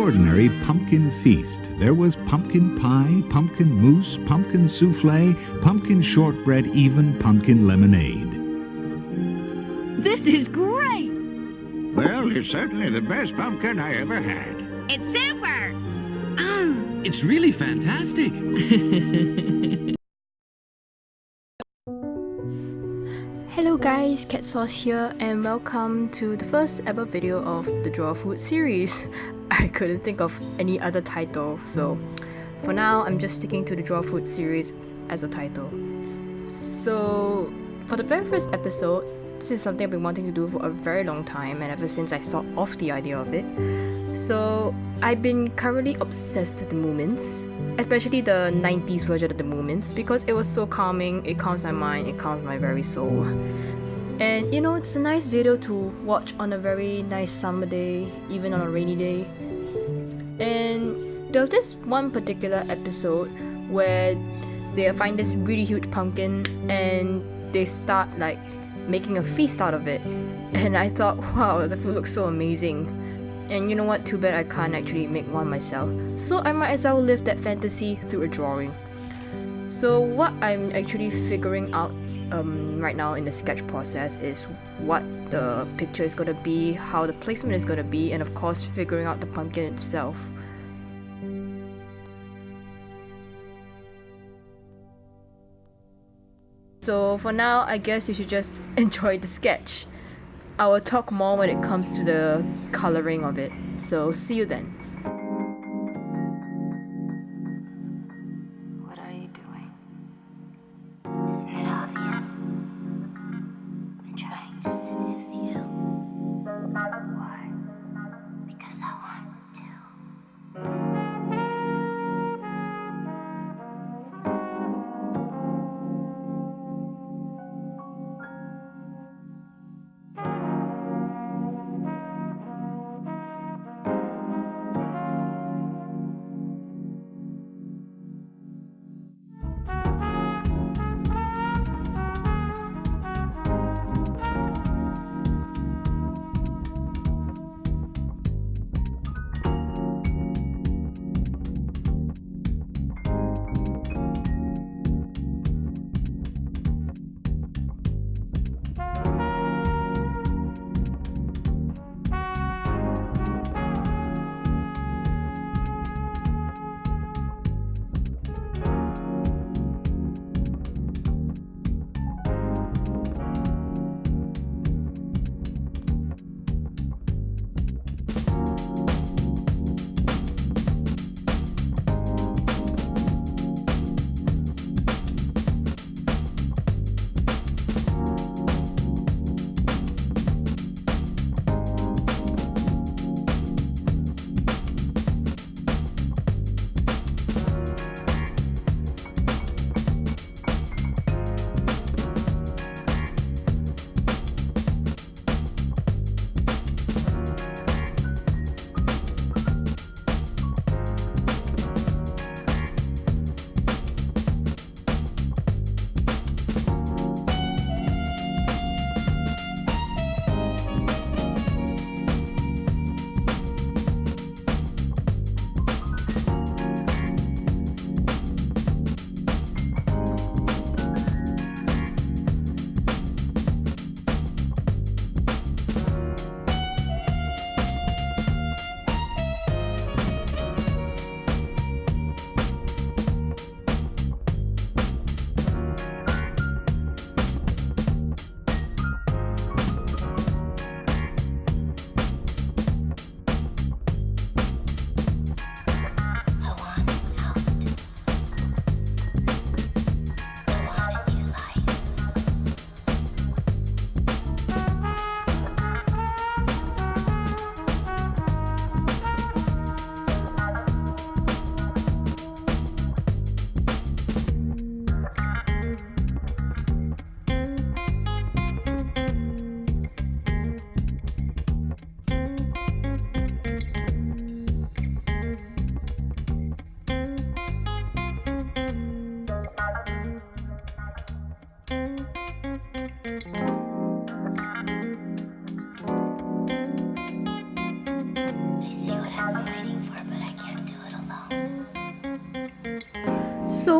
extraordinary pumpkin feast. There was pumpkin pie, pumpkin mousse, pumpkin souffle, pumpkin shortbread, even pumpkin lemonade. This is great! Well, it's certainly the best pumpkin I ever had. It's super! It's really fantastic. Hello guys, Cat Sauce here and welcome to the first ever video of the Draw Food series. I couldn't think of any other title, so for now I'm just sticking to the Draw Food series as a title. So for the very first episode, this is something I've been wanting to do for a very long time, and ever since I thought of the idea of it. So I've been currently obsessed with the Moomins, especially the 90s version of the Moomins, because it was so calming. It calms my mind, it calms my very soul. And you know, it's a nice video to watch on a very nice summer day, even on a rainy day. And there was this one particular episode where they find this really huge pumpkin and they start like making a feast out of it. And I thought, wow, the food looks so amazing. And you know what, too bad I can't actually make one myself, so I might as well live that fantasy through a drawing. So what I'm actually figuring out right now in the sketch process is what the picture is going to be, how the placement is going to be, and of course figuring out the pumpkin itself. So for now, I guess you should just enjoy the sketch. I will talk more when it comes to the coloring of it, so see you then. What are you doing? Isn't it obvious? I'm trying to seduce you. Why? Because I want to.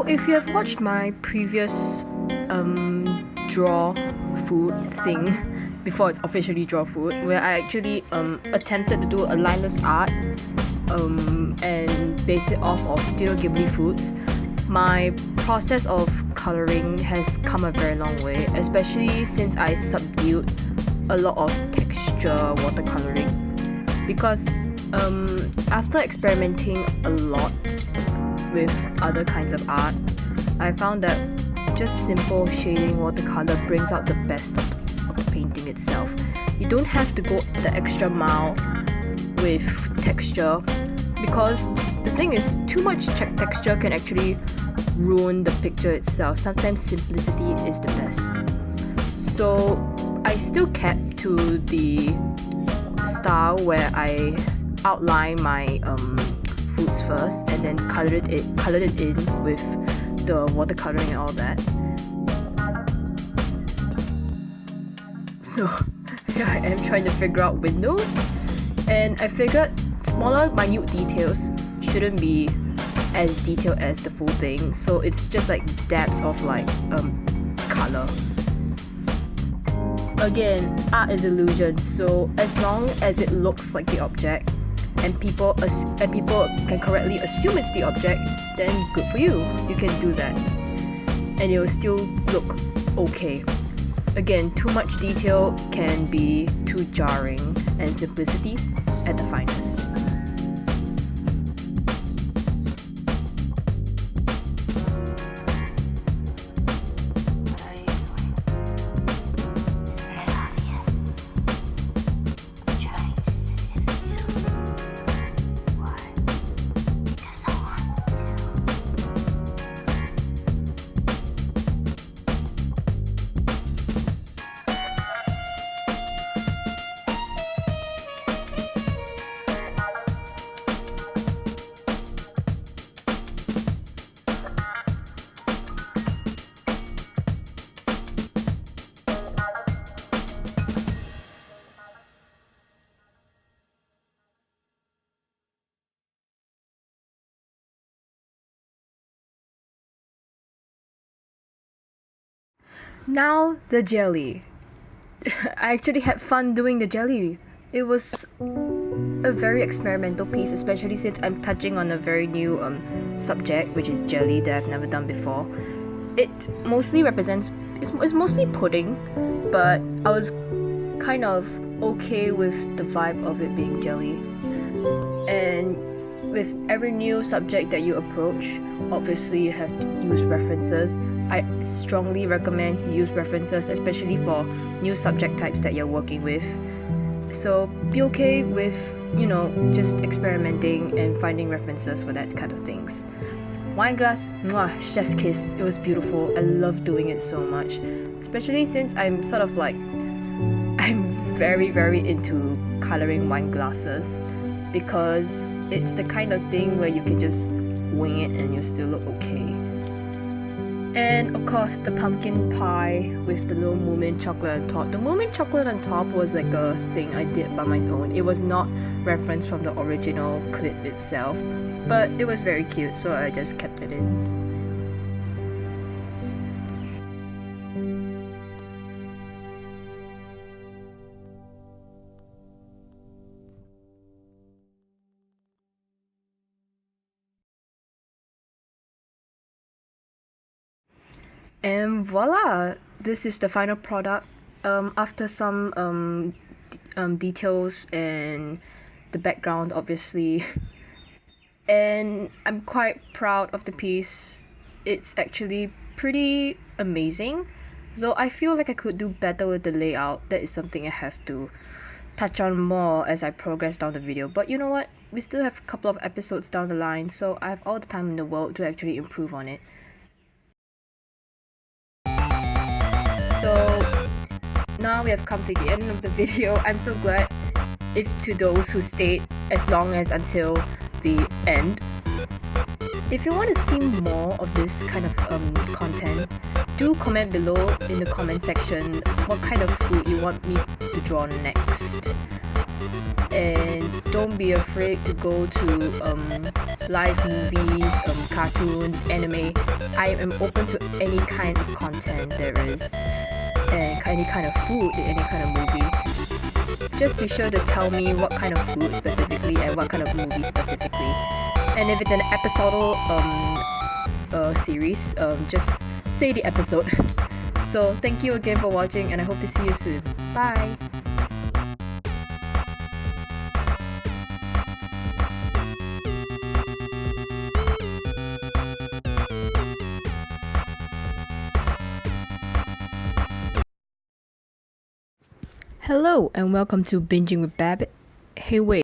if you have watched my previous draw food thing before it's officially draw food, where I actually attempted to do a lineless art and base it off of Studio Ghibli foods, my process of colouring has come a very long way, especially since I subdued a lot of texture watercolouring, because after experimenting a lot with other kinds of art, I found that just simple shading watercolour brings out the best of the painting itself. You don't have to go the extra mile with texture, because the thing is, too much texture can actually ruin the picture itself. Sometimes simplicity is the best. So I still kept to the style where I outline my foods first and then colored it in with the watercoloring and all that. So here I am trying to figure out windows, and I figured smaller minute details shouldn't be as detailed as the full thing, so it's just like dabs of like color. Again, art is illusion, so as long as it looks like the object and people can correctly assume it's the object, then good for you. You can do that and it will still look okay. Again, too much detail can be too jarring, and simplicity at the finest. Now the jelly. I actually had fun doing the jelly. It was a very experimental piece, especially since I'm touching on a very new subject, which is jelly, that I've never done before. It mostly represents, it's mostly pudding, but I was kind of okay with the vibe of it being jelly. And with every new subject that you approach, obviously you have to use references. I strongly recommend you use references, especially for new subject types that you're working with. So be okay with, just experimenting and finding references for that kind of things. Wine glass, mwah, chef's kiss. It was beautiful. I love doing it so much. Especially since I'm very, very into coloring wine glasses, because it's the kind of thing where you can just wing it and you still look okay. And of course, the pumpkin pie with the little Moomin chocolate on top. The Moomin chocolate on top was like a thing I did by my own. It was not referenced from the original clip itself, but it was very cute, so I just kept it in. And voila! This is the final product. After some details and the background, obviously. And I'm quite proud of the piece. It's actually pretty amazing. So I feel like I could do better with the layout. That is something I have to touch on more as I progress down the video. But you know what? We still have a couple of episodes down the line, so I have all the time in the world to actually improve on it. So now we have come to the end of the video. I'm so glad to those who stayed as long as until the end. If you want to see more of this kind of content, do comment below in the comment section what kind of food you want me to draw next. And don't be afraid to go to live movies, cartoons, anime. I am open to any kind of content there is, and any kind of food, any kind of movie. Just be sure to tell me what kind of food specifically and what kind of movie specifically. And if it's an episodal series, just say the episode. So thank you again for watching, and I hope to see you soon. Bye! Hello and welcome to Binging with Bab. Hey wait.